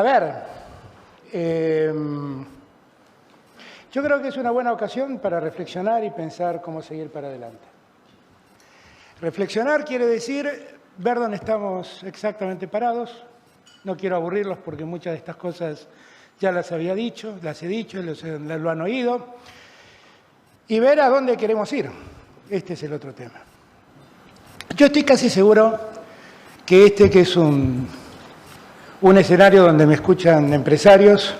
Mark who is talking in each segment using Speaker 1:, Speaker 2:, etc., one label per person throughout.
Speaker 1: A ver, yo creo que es una buena ocasión para reflexionar y pensar cómo seguir para adelante. Reflexionar quiere decir ver dónde estamos exactamente parados. No quiero aburrirlos porque muchas de estas cosas ya las había dicho, las he dicho, lo han oído. Y ver a dónde queremos ir. Este es el otro tema. Yo estoy casi seguro que que es un escenario donde me escuchan empresarios,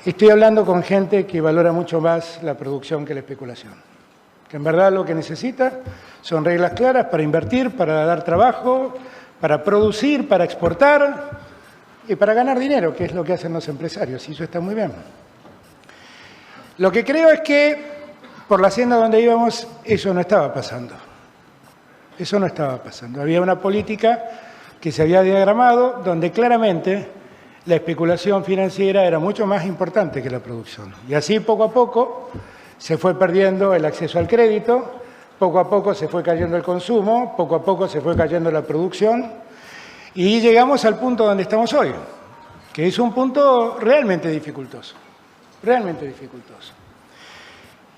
Speaker 1: estoy hablando con gente que valora mucho más la producción que la especulación. Que en verdad lo que necesita son reglas claras para invertir, para dar trabajo, para producir, para exportar y para ganar dinero, que es lo que hacen los empresarios, y eso está muy bien. Lo que creo es que por la senda donde íbamos, eso no estaba pasando. Eso no estaba pasando. Había una política que se había diagramado donde claramente la especulación financiera era mucho más importante que la producción. Y así poco a poco se fue perdiendo el acceso al crédito, poco a poco se fue cayendo el consumo, poco a poco se fue cayendo la producción y llegamos al punto donde estamos hoy, que es un punto realmente dificultoso,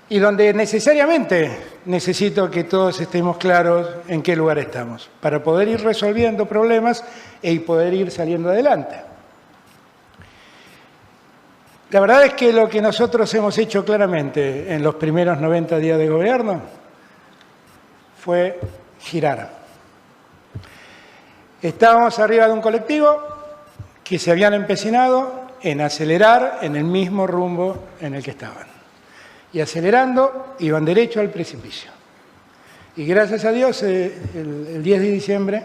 Speaker 1: y donde necesariamente necesito que todos estemos claros en qué lugar estamos, para poder ir resolviendo problemas y poder ir saliendo adelante. La verdad es que lo que nosotros hemos hecho claramente en los primeros 90 días de gobierno fue girar. Estábamos arriba de un colectivo que se habían empecinado en acelerar en el mismo rumbo en el que estaban. Y acelerando, iban derecho al precipicio. Y gracias a Dios, el 10 de diciembre,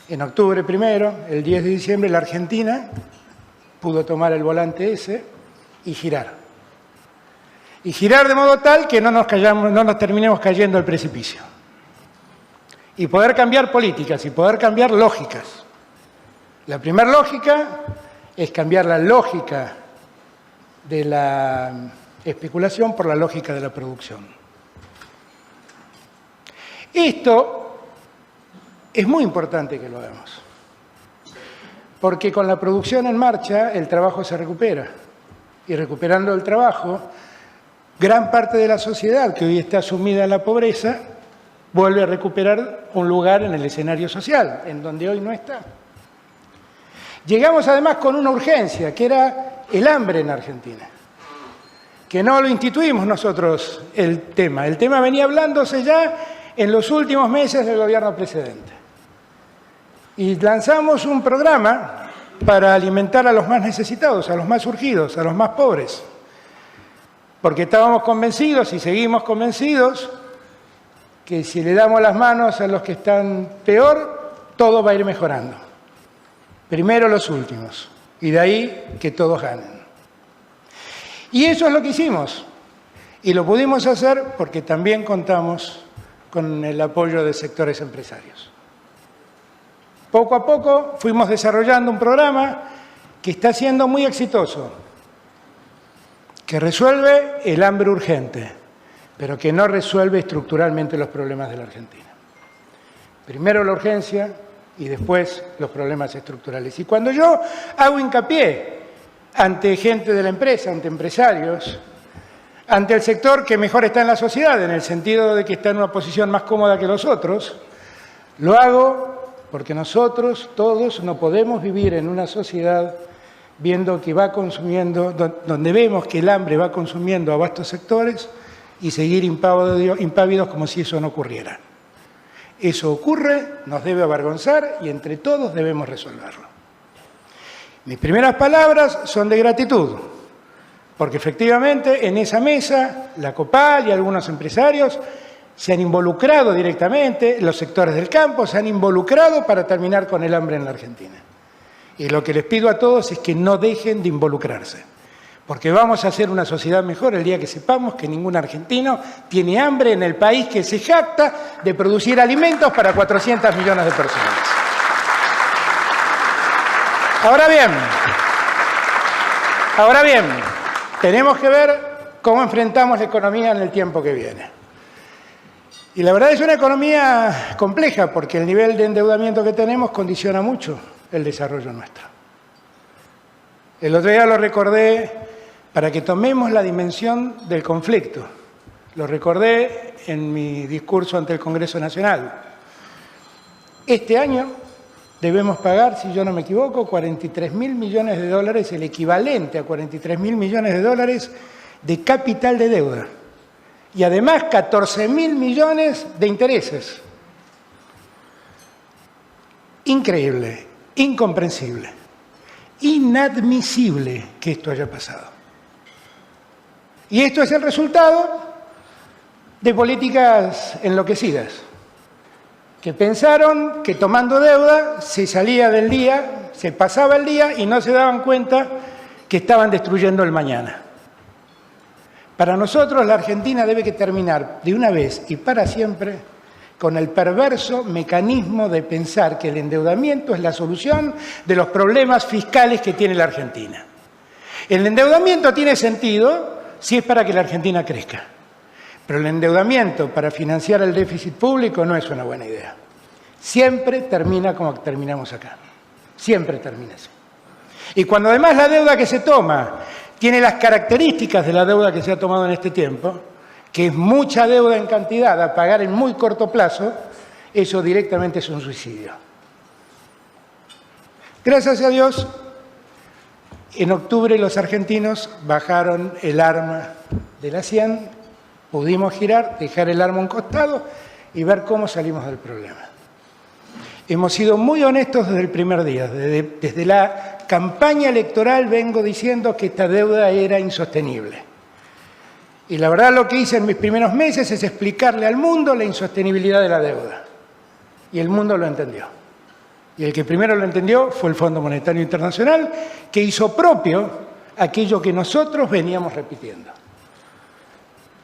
Speaker 1: en octubre primero, el 10 de diciembre, la Argentina pudo tomar el volante ese y girar. Y girar de modo tal que no nos terminemos cayendo al precipicio. Y poder cambiar políticas y poder cambiar lógicas. La primera lógica es cambiar la lógica de la especulación por la lógica de la producción. Esto es muy importante que lo hagamos, porque con la producción en marcha el trabajo se recupera, y recuperando el trabajo, gran parte de la sociedad que hoy está sumida en la pobreza vuelve a recuperar un lugar en el escenario social, en donde hoy no está. Llegamos además con una urgencia, que era el hambre en Argentina, que no lo instituimos nosotros el tema venía hablándose ya en los últimos meses del gobierno precedente. Y lanzamos un programa para alimentar a los más necesitados, a los más urgidos, a los más pobres, porque estábamos convencidos y seguimos convencidos que si le damos las manos a los que están peor, todo va a ir mejorando. Primero los últimos, y de ahí que todos ganen. Y eso es lo que hicimos, y lo pudimos hacer porque también contamos con el apoyo de sectores empresarios. Poco a poco fuimos desarrollando un programa que está siendo muy exitoso, que resuelve el hambre urgente, pero que no resuelve estructuralmente los problemas de la Argentina. Primero la urgencia y después los problemas estructurales. Y cuando yo hago hincapié ante gente de la empresa, ante empresarios, ante el sector que mejor está en la sociedad, en el sentido de que está en una posición más cómoda que los otros, lo hago porque nosotros todos no podemos vivir en una sociedad viendo que va consumiendo, donde vemos que el hambre va consumiendo a vastos sectores y seguir impávidos como si eso no ocurriera. Eso ocurre, nos debe avergonzar y entre todos debemos resolverlo. Mis primeras palabras son de gratitud, porque efectivamente en esa mesa la COPAL y algunos empresarios se han involucrado directamente, los sectores del campo se han involucrado para terminar con el hambre en la Argentina. Y lo que les pido a todos es que no dejen de involucrarse, porque vamos a hacer una sociedad mejor el día que sepamos que ningún argentino tiene hambre en el país que se jacta de producir alimentos para 400 millones de personas. Ahora bien, tenemos que ver cómo enfrentamos la economía en el tiempo que viene. Y la verdad es una economía compleja porque el nivel de endeudamiento que tenemos condiciona mucho el desarrollo nuestro. El otro día lo recordé para que tomemos la dimensión del conflicto. Lo recordé en mi discurso ante el Congreso Nacional. Este año debemos pagar, si yo no me equivoco, 43.000 millones de dólares, el equivalente a 43.000 millones de dólares de capital de deuda. Y además 14.000 millones de intereses. Increíble, incomprensible, inadmisible que esto haya pasado. Y esto es el resultado de políticas enloquecidas, que pensaron que tomando deuda se salía del día, se pasaba el día y no se daban cuenta que estaban destruyendo el mañana. Para nosotros la Argentina debe que terminar de una vez y para siempre con el perverso mecanismo de pensar que el endeudamiento es la solución de los problemas fiscales que tiene la Argentina. El endeudamiento tiene sentido si es para que la Argentina crezca. Pero el endeudamiento para financiar el déficit público no es una buena idea. Siempre termina como terminamos acá. Siempre termina así. Y cuando además la deuda que se toma tiene las características de la deuda que se ha tomado en este tiempo, que es mucha deuda en cantidad a pagar en muy corto plazo, eso directamente es un suicidio. Gracias a Dios, en octubre los argentinos bajaron el arma de la 100, pudimos girar, dejar el arma a un costado y ver cómo salimos del problema. Hemos sido muy honestos desde el primer día. Desde la campaña electoral vengo diciendo que esta deuda era insostenible. Y la verdad lo que hice en mis primeros meses es explicarle al mundo la insostenibilidad de la deuda. Y el mundo lo entendió. Y el que primero lo entendió fue el Fondo Monetario Internacional, que hizo propio aquello que nosotros veníamos repitiendo.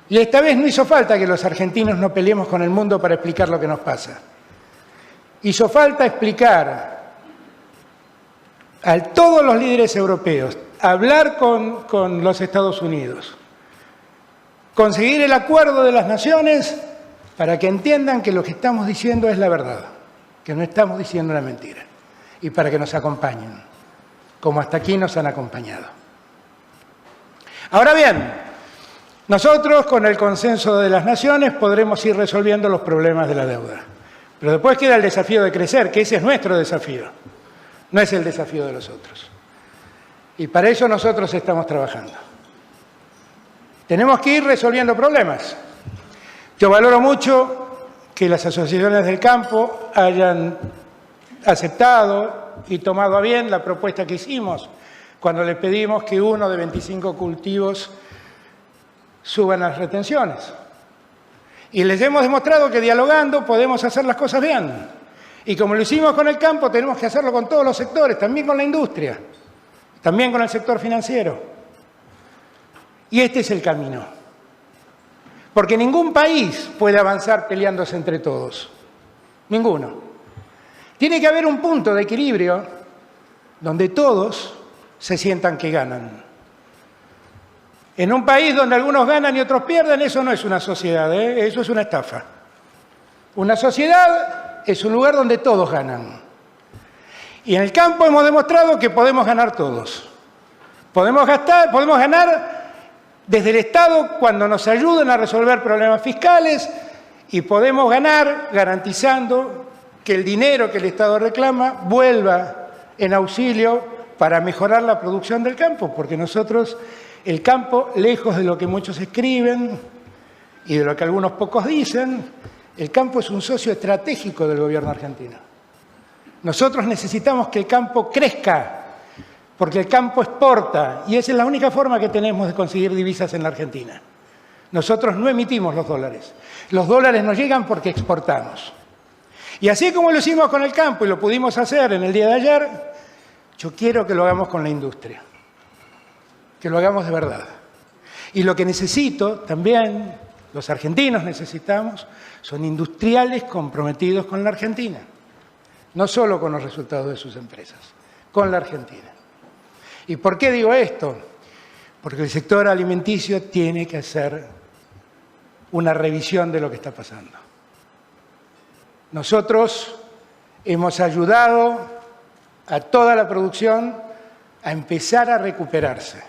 Speaker 1: Y esta vez no hizo falta que los argentinos nos peleemos con el mundo para explicar lo que nos pasa. Hizo falta explicar a todos los líderes europeos, hablar con los Estados Unidos, conseguir el acuerdo de las naciones para que entiendan que lo que estamos diciendo es la verdad, que no estamos diciendo una mentira, y para que nos acompañen, como hasta aquí nos han acompañado. Ahora bien, nosotros con el consenso de las naciones podremos ir resolviendo los problemas de la deuda, pero después queda el desafío de crecer, que ese es nuestro desafío, no es el desafío de los otros. Y para eso nosotros estamos trabajando. Tenemos que ir resolviendo problemas. Yo valoro mucho que las asociaciones del campo hayan aceptado y tomado a bien la propuesta que hicimos cuando les pedimos que uno de 25 cultivos suban las retenciones. Y les hemos demostrado que dialogando podemos hacer las cosas bien. Y como lo hicimos con el campo, tenemos que hacerlo con todos los sectores, también con la industria, también con el sector financiero. Y este es el camino. Porque ningún país puede avanzar peleándose entre todos. Ninguno. Tiene que haber un punto de equilibrio donde todos se sientan que ganan. En un país donde algunos ganan y otros pierden, eso no es una sociedad, eso es una estafa. Una sociedad es un lugar donde todos ganan. Y en el campo hemos demostrado que podemos ganar todos. Podemos ganar desde el Estado cuando nos ayudan a resolver problemas fiscales y podemos ganar garantizando que el dinero que el Estado reclama vuelva en auxilio para mejorar la producción del campo, porque nosotros, el campo, lejos de lo que muchos escriben y de lo que algunos pocos dicen, el campo es un socio estratégico del gobierno argentino. Nosotros necesitamos que el campo crezca, porque el campo exporta y esa es la única forma que tenemos de conseguir divisas en la Argentina. Nosotros no emitimos los dólares. Los dólares nos llegan porque exportamos. Y así como lo hicimos con el campo y lo pudimos hacer en el día de ayer, yo quiero que lo hagamos con la industria, que lo hagamos de verdad. Y lo que necesito también, los argentinos necesitamos, son industriales comprometidos con la Argentina. No solo con los resultados de sus empresas, con la Argentina. ¿Y por qué digo esto? Porque el sector alimenticio tiene que hacer una revisión de lo que está pasando. Nosotros hemos ayudado a toda la producción a empezar a recuperarse.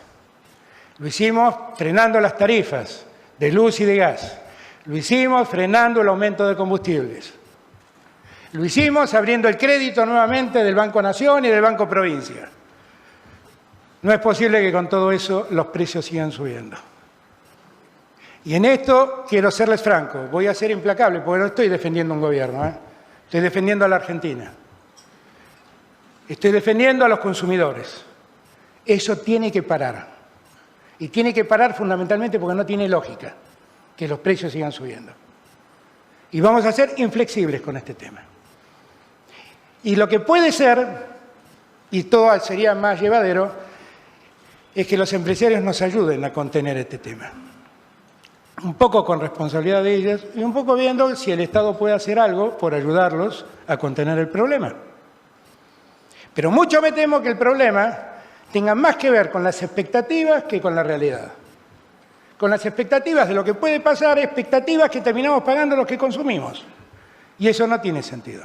Speaker 1: Lo hicimos frenando las tarifas de luz y de gas. Lo hicimos frenando el aumento de combustibles. Lo hicimos abriendo el crédito nuevamente del Banco Nación y del Banco Provincia. No es posible que con todo eso los precios sigan subiendo. Y en esto quiero serles franco, voy a ser implacable, porque no estoy defendiendo un gobierno, estoy defendiendo a la Argentina. Estoy defendiendo a los consumidores. Eso tiene que parar. Y tiene que parar fundamentalmente porque no tiene lógica que los precios sigan subiendo. Y vamos a ser inflexibles con este tema. Y lo que puede ser, y todo sería más llevadero, es que los empresarios nos ayuden a contener este tema. Un poco con responsabilidad de ellos y un poco viendo si el Estado puede hacer algo por ayudarlos a contener el problema. Pero mucho me temo que el problema tenga más que ver con las expectativas que con la realidad. Con las expectativas de lo que puede pasar, expectativas que terminamos pagando los que consumimos. Y eso no tiene sentido.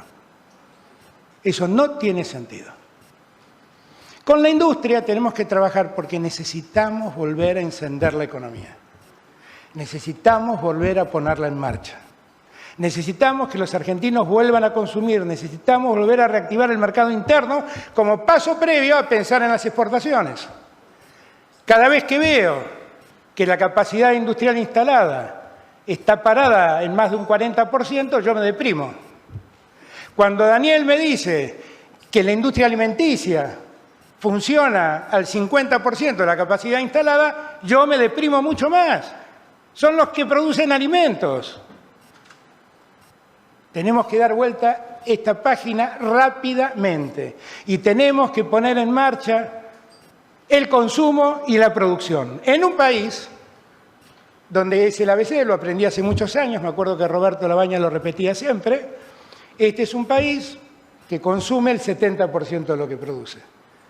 Speaker 1: Eso no tiene sentido. Con la industria tenemos que trabajar porque necesitamos volver a encender la economía. Necesitamos volver a ponerla en marcha. Necesitamos que los argentinos vuelvan a consumir, necesitamos volver a reactivar el mercado interno como paso previo a pensar en las exportaciones. Cada vez que veo que la capacidad industrial instalada está parada en más de un 40%, yo me deprimo. Cuando Daniel me dice que la industria alimenticia funciona al 50% de la capacidad instalada, yo me deprimo mucho más. Son los que producen alimentos. Tenemos que dar vuelta esta página rápidamente y tenemos que poner en marcha el consumo y la producción. En un país donde es el ABC, lo aprendí hace muchos años, me acuerdo que Roberto Labaña lo repetía siempre, este es un país que consume el 70% de lo que produce.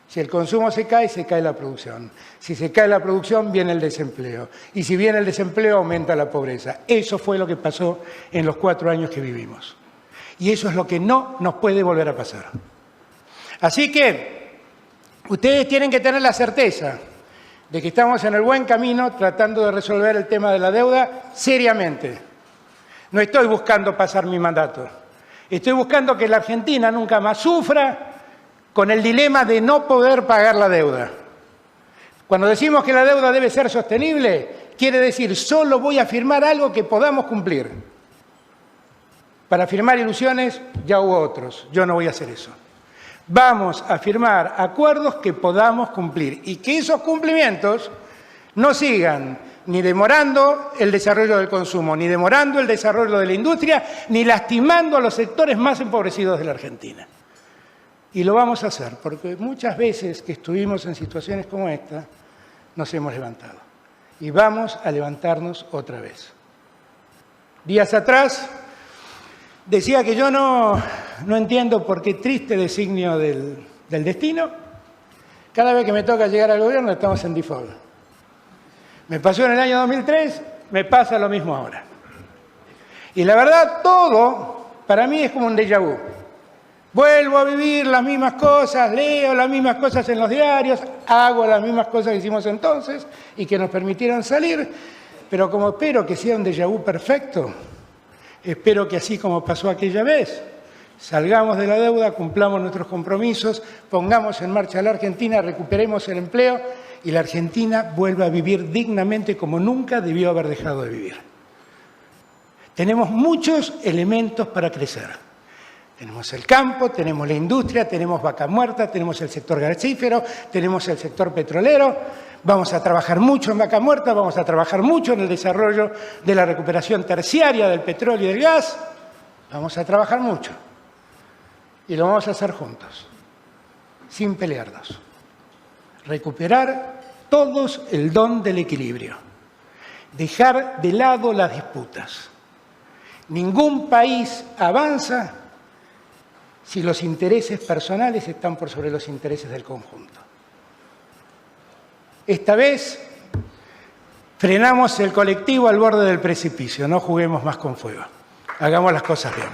Speaker 1: Si el consumo se cae la producción. Si se cae la producción, viene el desempleo. Y si viene el desempleo, aumenta la pobreza. Eso fue lo que pasó en los 4 años que vivimos. Y eso es lo que no nos puede volver a pasar. Así que ustedes tienen que tener la certeza de que estamos en el buen camino tratando de resolver el tema de la deuda seriamente. No estoy buscando pasar mi mandato. Estoy buscando que la Argentina nunca más sufra con el dilema de no poder pagar la deuda. Cuando decimos que la deuda debe ser sostenible, quiere decir solo voy a firmar algo que podamos cumplir. Para firmar ilusiones ya hubo otros, yo no voy a hacer eso. Vamos a firmar acuerdos que podamos cumplir y que esos cumplimientos no sigan ni demorando el desarrollo del consumo, ni demorando el desarrollo de la industria, ni lastimando a los sectores más empobrecidos de la Argentina. Y lo vamos a hacer, porque muchas veces que estuvimos en situaciones como esta, nos hemos levantado. Y vamos a levantarnos otra vez. Días atrás decía que yo no entiendo por qué triste designio del destino. Cada vez que me toca llegar al gobierno estamos en default. Me pasó en el año 2003, me pasa lo mismo ahora. Y la verdad, todo para mí es como un déjà vu. Vuelvo a vivir las mismas cosas, leo las mismas cosas en los diarios, hago las mismas cosas que hicimos entonces y que nos permitieron salir, pero como espero que sea un déjà vu perfecto, espero que así como pasó aquella vez, salgamos de la deuda, cumplamos nuestros compromisos, pongamos en marcha a la Argentina, recuperemos el empleo y la Argentina vuelva a vivir dignamente como nunca debió haber dejado de vivir. Tenemos muchos elementos para crecer. Tenemos el campo, tenemos la industria, tenemos Vaca Muerta, tenemos el sector gasífero, tenemos el sector petrolero. Vamos a trabajar mucho en Vaca Muerta, vamos a trabajar mucho en el desarrollo de la recuperación terciaria del petróleo y del gas. Vamos a trabajar mucho. Y lo vamos a hacer juntos, sin pelearnos. Recuperar todos el don del equilibrio. Dejar de lado las disputas. Ningún país avanza si los intereses personales están por sobre los intereses del conjunto. Esta vez frenamos el colectivo al borde del precipicio, no juguemos más con fuego. Hagamos las cosas bien.